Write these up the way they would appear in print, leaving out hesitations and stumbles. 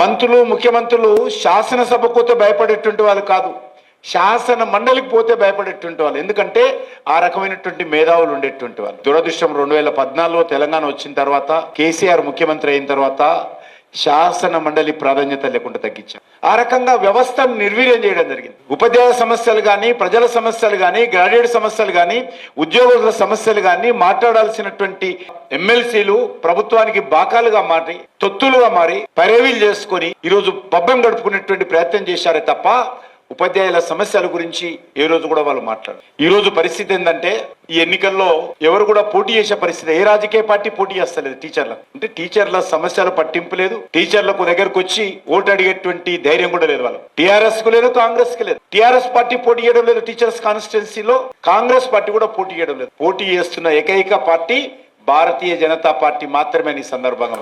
మంత్రులు ముఖ్యమంత్రులు శాసనసభకు పోతే భయపడేటువంటి వాళ్ళు కాదు, శాసన మండలికి పోతే భయపడేటువంటి వాళ్ళు. ఎందుకంటే ఆ రకమైనటువంటి మేధావులు ఉండేటువంటి వాళ్ళు. దురదృష్టం 2014లో తెలంగాణ వచ్చిన తర్వాత, కేసీఆర్ ముఖ్యమంత్రి అయిన తర్వాత శాసన మండలి ప్రాధాన్యత లేకుండా తగ్గించారు. ఆ రకంగా వ్యవస్థను నిర్వీర్యం చేయడం జరిగింది. ఉపాధ్యాయ సమస్యలు కానీ, ప్రజల సమస్యలు కానీ, గ్రాడ్యుయేట్ సమస్యలు కానీ, ఉద్యోగుల సమస్యలు కానీ మాట్లాడాల్సినటువంటి ఎమ్మెల్సీలు ప్రభుత్వానికి బాకాలుగా మారి, తొత్తులుగా మారి, పర్యవీలు చేసుకొని ఈరోజు పబ్బం గడుపుకునేటువంటి ప్రయత్నం చేశారే తప్ప ఉపాధ్యాయుల సమస్యల గురించి ఏ రోజు కూడా వాళ్ళు మాట్లాడారు. ఈ రోజు పరిస్థితి ఏంటంటే, ఈ ఎన్నికల్లో ఎవరు కూడా పోటీ చేసే పరిస్థితి, ఏ రాజకీయ పార్టీ పోటీ చేస్తలేదు టీచర్లకు. అంటే టీచర్ల సమస్యల పట్టింపు లేదు, టీచర్లకు దగ్గరకు వచ్చి ఓటు అడిగేటువంటి ధైర్యం కూడా లేదు వాళ్ళు. టీఆర్ఎస్ కు లేదు, కాంగ్రెస్ కి లేదు. టీఆర్ఎస్ పార్టీ పోటీ చేయడం లేదు టీచర్స్ కాన్స్టిట్యున్సీలో, కాంగ్రెస్ పార్టీ కూడా పోటీ చేయడం లేదు. పోటీ చేస్తున్న ఏకైక పార్టీ భారతీయ జనతా పార్టీ మాత్రమే. ఈ సందర్భంగా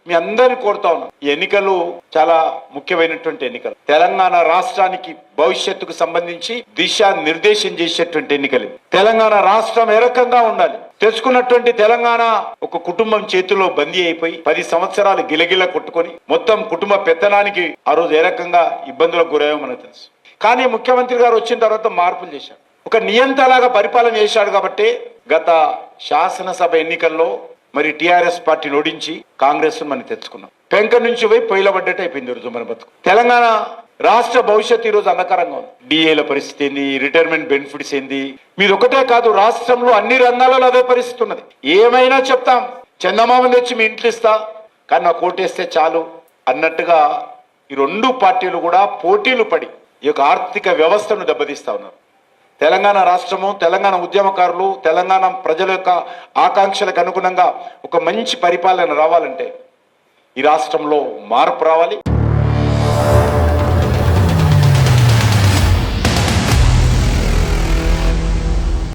మీ అందరిని కోరుతా ఉన్నాం, ఈ ఎన్నికలు చాలా ముఖ్యమైనటువంటి ఎన్నికలు. తెలంగాణ రాష్ట్రానికి భవిష్యత్తుకు సంబంధించి దిశా నిర్దేశం చేసేటువంటి ఎన్నికలు. తెలంగాణ రాష్ట్రం ఏ రకంగా ఉండాలి, తెచ్చుకున్నటువంటి తెలంగాణ ఒక కుటుంబం చేతిలో బందీ అయిపోయి 10 సంవత్సరాలు గిలగిల కొట్టుకొని మొత్తం కుటుంబ పెత్తనానికి ఆ రోజు ఏ రకంగా ఇబ్బందులకు గురయ్యో మనకు తెలుసు. కానీ ముఖ్యమంత్రి గారు వచ్చిన తర్వాత మార్పులు చేశారు, ఒక నియంతలాగా పరిపాలన చేశాడు. కాబట్టి గత శాసనసభ ఎన్నికల్లో మరి టీఆర్ఎస్ పార్టీని ఓడించి కాంగ్రెస్ మనం తెచ్చుకున్నాం. పెంక నుంచి పోయి పొయ్యిల పడ్డట్టు అయిపోయింది ఈరోజు మన బతుకు. తెలంగాణ రాష్ట్ర భవిష్యత్తు ఈరోజు అంధకారంగా ఉంది. డిఏల పరిస్థితి ఏంది, రిటైర్మెంట్ బెనిఫిట్స్ ఏంది, మీరు ఒకటే కాదు రాష్ట్రంలో అన్ని రంగాలలో అదే పరిస్థితి ఉన్నది. ఏమైనా చెప్తాం, చందమామని తెచ్చి మీ ఇంట్లో ఇస్తా, కానీ నాకు ఓటేస్తే చాలు అన్నట్టుగా ఈ రెండు పార్టీలు కూడా పోటీలు పడి ఈ యొక్క ఆర్థిక వ్యవస్థను దెబ్బతీస్తా ఉన్నారు. తెలంగాణ రాష్ట్రము, తెలంగాణ ఉద్యమకారులు, తెలంగాణ ప్రజల యొక్క ఆకాంక్షలకు అనుగుణంగా ఒక మంచి పరిపాలన రావాలంటే ఈ రాష్ట్రంలో మార్పు రావాలి.